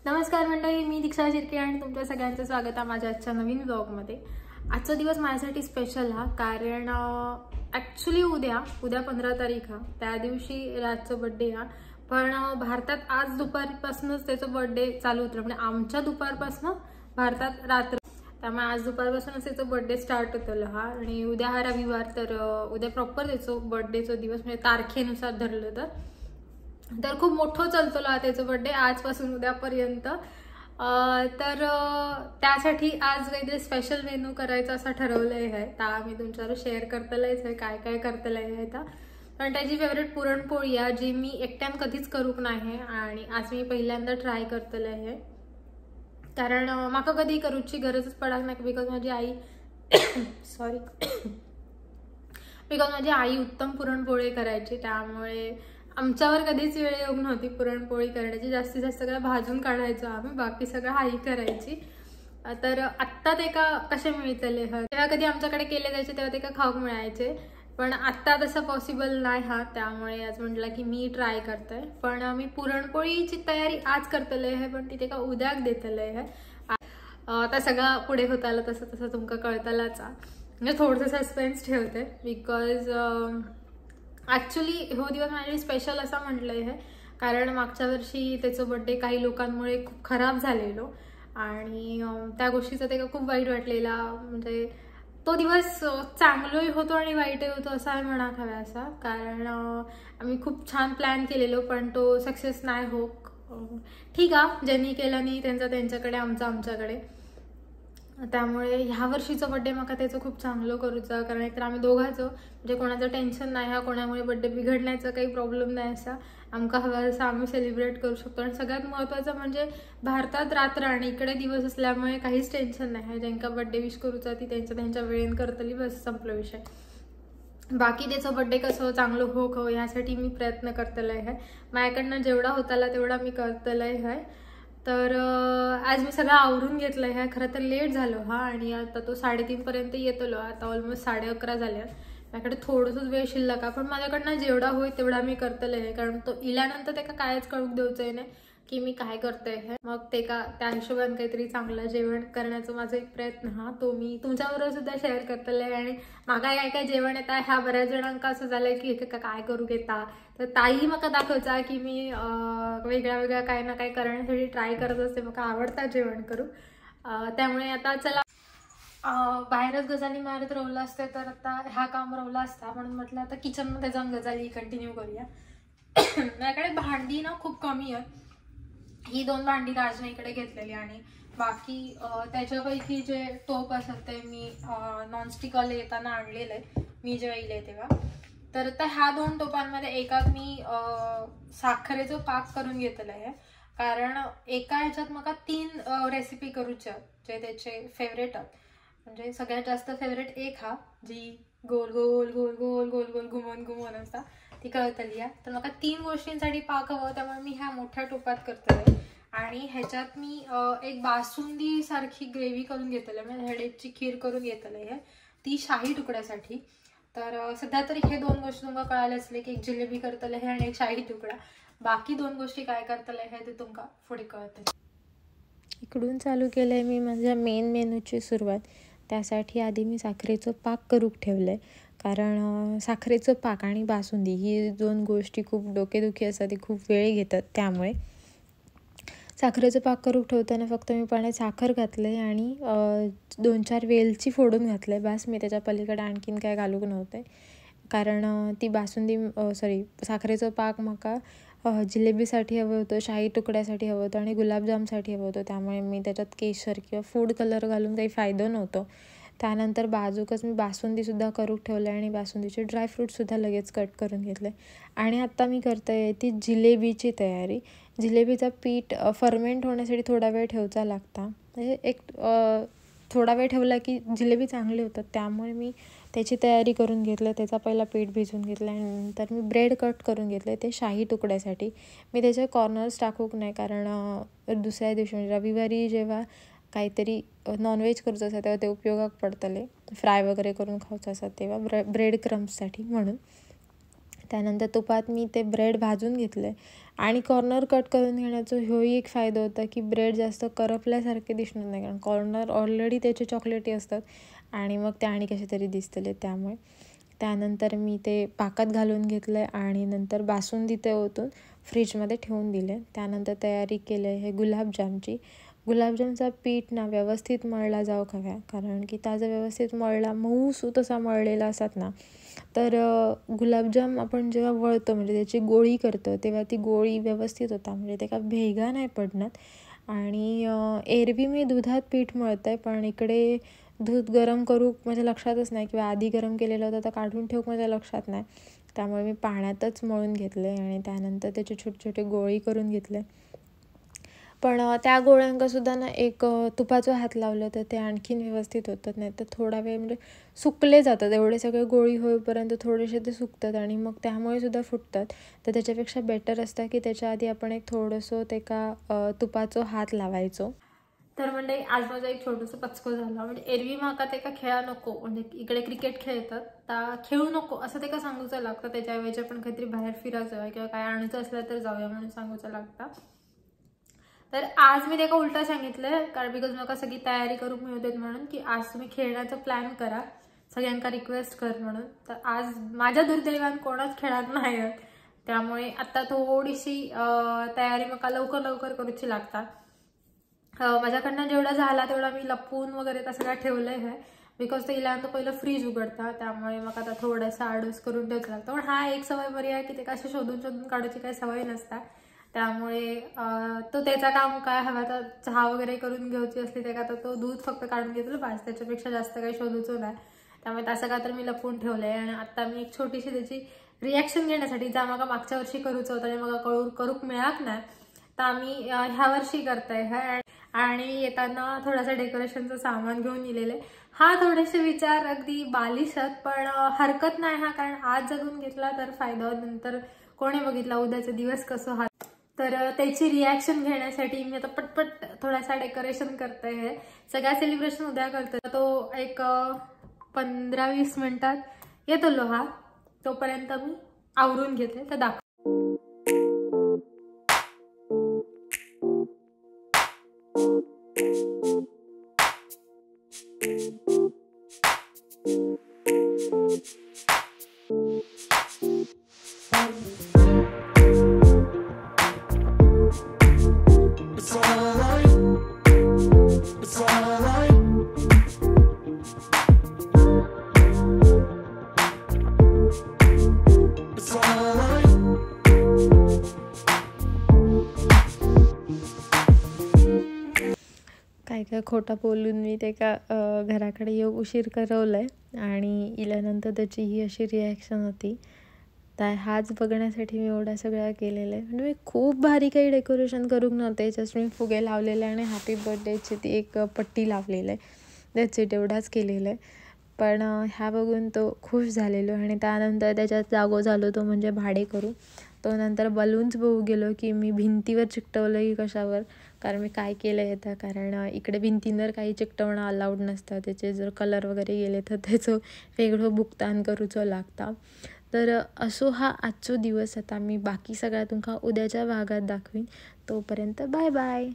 नमस्कार मंडळी, मी दीक्षा शिर्के आणि तुमच्या सगळ्यांचं स्वागत आहे माझ्या आजच्या नवीन व्लॉगमध्ये। आजचा दिवस माझ्यासाठी स्पेशल हा, कारण ॲक्च्युली उद्या 15 तारीख हा, त्या दिवशी राजचा बर्थडे हा। पण भारतात आज दुपारपासूनच त्याचा बर्थडे चालू होतो, म्हणजे आमच्या दुपारपासून भारतात रात्र, त्यामुळे आज दुपारपासूनच त्याचा बर्थडे स्टार्ट होतो हा। आणि उद्या हा रविवार, तर उद्या प्रॉपर त्याचा बर्थडेचा दिवस म्हणजे तारखेनुसार धरलं तर खूप मोठं चालतो त्याचा बर्थडे आजपासून उद्यापर्यंत। तर त्यासाठी आज काहीतरी स्पेशल मेनू करायचा असं ठरवलंय आहे, तर मी तुमच्यावर शेअर करतलंच आहे काय काय करतलंय आहे। तर पण त्याची फेवरेट पुरणपोळी आहे, जी मी एकट्यान कधीच करूक नाही आणि आज मी पहिल्यांदा ट्राय करतले आहे, कारण माका कधी करूची गरजच पडत नाही, बिकॉज माझी आई सॉरी बिकॉज माझी आई उत्तम पुरणपोळी करायची, त्यामुळे आमच्यावर कधीच वेळ येऊन नव्हती पुरणपोळी करण्याची। जास्तीत जास्त काय भाजून काढायचो आम्ही, बाकी सगळं आई करायची। तर आत्ता ते का कसे मिळतले तेव्हा कधी आमच्याकडे केले जायचे तेव्हा ते का खाऊक मिळायचे, पण आत्ता तसं पॉसिबल नाही हा, त्यामुळे आज म्हटलं की मी ट्राय करते। पण मी पुरणपोळीची तयारी आज करतले आहे, पण तिथे का उद्याक देतले आहे। आता सगळं पुढे होत आलं तसं तसं तुमका कळतलाच, म्हणजे थोडंसं सस्पेन्स ठेवते, बिकॉज ॲक्च्युली हो दिवस माझ्यासाठी स्पेशल असं म्हटलंय आहे, कारण मागच्या वर्षी त्याचा बर्थडे काही लोकांमुळे खूप खराब झालेलो आणि त्या गोष्टीचा ते खूप वाईट वाटलेला। म्हणजे तो दिवस चांगलंही होतो आणि वाईटही होतो असं आहे म्हणत हवं असा, कारण आम्ही खूप छान प्लॅन केलेलो पण तो सक्सेस नाही हो। ठीक आहे, ज्यांनी केलं नाही त्यांचा त्यांच्याकडे, आमचा आमच्याकडे। त्यामुळे ह्या वर्षीचा बर्थडे मका त्याचं खूप चांगलं करूचा, कारण एकतर आम्ही दोघांचं म्हणजे कोणाचं टेन्शन नाही हा, कोणामुळे बर्थडे बिघडण्याचा काही प्रॉब्लेम नाही असा, आमका हवा असं आम्ही सेलिब्रेट करू शकतो। आणि सगळ्यात महत्त्वाचं म्हणजे भारतात रात्र आणि इकडे दिवस असल्यामुळे काहीच टेन्शन नाही आहे, ज्यांका बर्थडे विश करूचा ती त्यांच्या वेळेन करतली, बस संपलं विषय। बाकी त्याचं बर्थडे कसं चांगलं हो यासाठी मी प्रयत्न करतले आहे, माझ्याकडनं जेवढा होताला तेवढा मी करतले आहे। तर आज मी सगळं आवरून घेतलं आहे, खरं तर लेट झालो हा, आणि आता तो 3:30 पर्यंत येतलो, आता ऑलमोस्ट 11:30 झाले। माझ्याकडे थोडंसंच वेळ शिल्लक, पण माझ्याकडनं जेवढा होईल तेवढा मी करतले आहे, कारण तो इल्यानंतर ते कायच कळूक द्यायचं नाही की मी काय करते आहे। मग ते का त्या हिशोबाने काहीतरी चांगलं जेवण करण्याचा माझा एक प्रयत्न हा, तो मी तुमच्याबरोबर सुद्धा शेअर करतले आहे। आणि मागा काय काय जेवण येतं ह्या बऱ्याच जणांका असं झालंय की काय करू घेता, तर ताई मका दाखवचा की मी वेगळ्या वेगळ्या काय ना काय करण्यासाठी ट्राय करत असते, मका आवडतं जेवण करू। त्यामुळे आता चला बाहेरच गजाली मारत राहिलं असते तर आता ह्या काम राहिलं असता, म्हणून म्हटलं आता किचनमध्ये जाऊन गजाली कंटिन्यू करूया। माझ्याकडे भांडी ना खूप कमी आहे, ही 2 भांडी राजने इकडे घेतलेली आणि बाकी त्याच्यापैकी जे टोप असतात ते मी नॉनस्टिकवाले येताना आणलेले मी जेव्हा येले तेव्हा। तर आता ह्या 2 टोपांमध्ये एकात मी साखरेचं पाक करून घेतलं आहे, कारण एका ह्याच्यात मका 3 रेसिपी करूच्या जे त्याचे फेवरेट आहेत। म्हणजे सगळ्यात जास्त फेवरेट एक हा, जी गोल गोल गोल गोल गोल गोल घुमवून असता ती कळतली आहे। तर मका 3 गोष्टींसाठी पाक हवं, त्यामुळे मी ह्या मोठ्या टोपात करतले। आणि ह्याच्यात मी एक बासुंदी सारखी ग्रेव्ही करून घेतले, म्हणजे हेडेची खीर करून घेतले आहे, ती शाही तुकड्यासाठी। तर सध्या तरी हे 2 गोष्टी तुमका कळाले असले की एक जिलेबी करतले आहे आणि एक शाही तुकडा, बाकी 2 गोष्टी काय करतले आहे ते तुमका पुढे कळते। इकडून चालू केलंय मी माझ्या मेन मेनूची सुरुवात। त्यासाठी आधी मी साखरेचं पाक करूक ठेवलंय, कारण साखरेचं पाक आणि बासुंदी ही 2 गोष्टी खूप डोकेदुखी असतात, ती खूप वेळ घेतात, त्यामुळे साखरेचं पाक करूक ठेवताना फक्त मी पाण्यात साखर घातले आणि 2-4 वेलची फोडून घातले, बस। मी त्याच्या पलीकडे आणखीन काय घालूक नव्हते, कारण ती बासुंदी साखरेचं पाक मका जिलेबीसाठी हवं होतं, शाही तुकड्यासाठी हवं होतं आणि गुलाबजामसाठी हवं होतं, त्यामुळे मी त्याच्यात केशर किंवा फूड कलर घालून काही फायदा नव्हतं। त्यानंतर बाजूकच मी बासुंदीसुद्धा करूक ठेवलं आणि बासुंदीचे ड्रायफ्रूटसुद्धा लगेच कट करून घेतले। आणि आत्ता मी करते ती जिलेबीची तयारी। जिलेबीचा पीठ फर्मेंट होण्यासाठी थोडा वेळ ठेवचा लागता, म्हणजे एक थोडा वेळ ठेवला की जिलेबी चांगली होतात, त्यामुळे मी त्याची तयारी करून घेतलं। त्याचा पहिला पीठ भिजवून घेतलं आणि नंतर मी ब्रेड कट करून घेतले ते शाही तुकड्यासाठी। मी त्याचे कॉर्नर्स टाकूक नाही, कारण दुसऱ्या दिवशी म्हणजे रविवारी जेव्हा काहीतरी नॉनव्हेज करूचं असतं तेव्हा ते उपयोगात पडतले, फ्राय वगैरे करून खायचं असतं तेव्हा ब्रेड क्रम्ससाठी, म्हणून त्यानंतर तुपात मी ते ब्रेड भाजून घेतले आणि कॉर्नर कट करून घेण्याचा ह्योही एक फायदा होता की ब्रेड जास्त करपल्यासारखे दिसणार नाही, कारण कॉर्नर ऑलरेडी त्याचे चॉकलेटी असतात आणि मग ते आणि कसे तरी दिसतले. त्यामुळे त्यानंतर मी ते पाकात घालून घेतलं आणि नंतर बासुंदी ते ओतून फ्रीजमध्ये ठेवून दिले. त्यानंतर तयारी केली हे गुलाबजामची. गुलाबजामचा पीठ ना व्यवस्थित मळला जाऊ हवा, कारण की ताजा व्यवस्थित मळला मऊसू तसा मळलेला असतात ना तर गुलाबजाम आपण जेव्हा वळतो म्हणजे त्याची गोळी करतो तेव्हा ती गोळी व्यवस्थित होता, म्हणजे ते का भेगा नाही पडणार. आणि एरवी मी दुधात पीठ मळतं आहे, पण इकडे दूध गरम करू माझ्या लक्षातच नाही किंवा आधी गरम केलेलं होतं तर काढून ठेवू माझ्या लक्षात नाही. त्यामुळे मी पाण्यातच मळून घेतले आणि त्यानंतर त्याचे छोटे छोटे गोळी करून घेतले. पण त्या गोळ्यांकासुद्धा ना एक तुपाचं हात लावलं तर ते आणखीन व्यवस्थित होतात, नाही तर थोडा वेळ म्हणजे सुकले जातात. एवढे सगळे गोळी होईपर्यंत थोडेसे ते सुकतात आणि मग त्यामुळे सुद्धा फुटतात. तर त्याच्यापेक्षा बेटर असतं की त्याच्या आधी आपण एक थोडंसं ते का तुपाचं हात लावायचो. तर म्हणजे आज माझा एक छोटंसं पचको झाला. म्हणजे एरवी म्हाका ते का खेळा नको, म्हणजे इकडे क्रिकेट खेळतात तर खेळू नको असं ते का सांगूचं लागतं. त्याच्याऐवजी आपण काहीतरी बाहेर फिरायचं आहे किंवा काय आणायचं असलं तर जाऊया म्हणून सांगूचं लागतं. तर आज मी त्याला उलटा सांगितलं, कारण बिकॉज मला सगळी तयारी करून मिळते म्हणून की आज तुम्ही खेळण्याचं प्लॅन करा, सगळ्यांना रिक्वेस्ट कर म्हणून. तर आज माझ्या दुर्दैवाने कोणाच खेळत नाही आहेत, त्यामुळे आता थोडीशी तयारी मला लवकर लवकर करूची लागतात. माझ्याकडनं जेवढा झाला तेवढा मी लपवून वगैरे तसं काय ठेवलं आहे, बिकॉज ते इल्यानंतर पहिलं फ्रीज उघडता, त्यामुळे मग आता थोडंसं आडूस करून ठेवचं लागतं. पण हा एक सवय बरी आहे की ते कसे शोधून शोधून काढायची काही सवय नसतात. त्यामुळे तो त्याचा काम काय हवा तर चहा वगैरे करून घ्यायची असली ते का तर तो दूध फक्त काढून घेतलं बस, त्याच्यापेक्षा जास्त काही शोधूचं नाही. त्यामुळे तसं का तर मी लपवून ठेवलं आहे. आणि आता मी एक छोटीशी त्याची रिॲक्शन घेण्यासाठी ज्या मला मागच्या वर्षी करूचं होतं आणि मला करूक मिळाक नाही तर आम्ही ह्या वर्षी करताय हा. आणि येताना थोडासा डेकोरेशनचं सामान घेऊन येलेले. हा थोडेसे विचार अगदी बालिश आहेत, पण हरकत नाही हा, कारण आज जगून घेतला तर फायदा, नंतर कोणी बघितला उद्याचा दिवस कसं हा. तर त्याची रिॲक्शन घेण्यासाठी मी आता पटपट थोडासा डेकोरेशन करते आहे. सगळ्या सेलिब्रेशन उद्या करतो, तो एक 15-20 मिनिटात येतो लोहा. तोपर्यंत मी आवरून घेते तर दाखव. काय खोटा बोलून मी ते का घराकडे येऊ उशीर करवलंय आणि इल्यानंतर त्याची ही अशी रिॲक्शन होती. तर हाच बघण्यासाठी मी एवढा सगळा केलेलं आहे. म्हणजे मी खूप भारी काही डेकोरेशन करूक नव्हते, जस्ट मी फुगे लावलेले आणि हॅपी बर्थडेची ती एक पट्टी लावलेलं आहे, दॅट्स इट, एवढाच केलेलं आहे. पण ह्या बघून तो खुश झालेलो आणि त्यानंतर त्याच्यात जागो झालो तो म्हणजे भाडे करू. तो नंतर बलून्स बघू गेलो की मी भिंतीवर चिकटवलं की कशावर, कारण मी काय केलं येतं, कारण इकडे भिंतींवर काही चिकटवणं अलाउड नसतं. त्याचे जर कलर वगैरे गेले तर त्याचं वेगळं भुगतान करूचं लागतं. तर असो हा आजचो दिवस. आता मी बाकी सगळ्या तुमका उद्याच्या भागात दाखवीन. तोपर्यंत बाय बाय.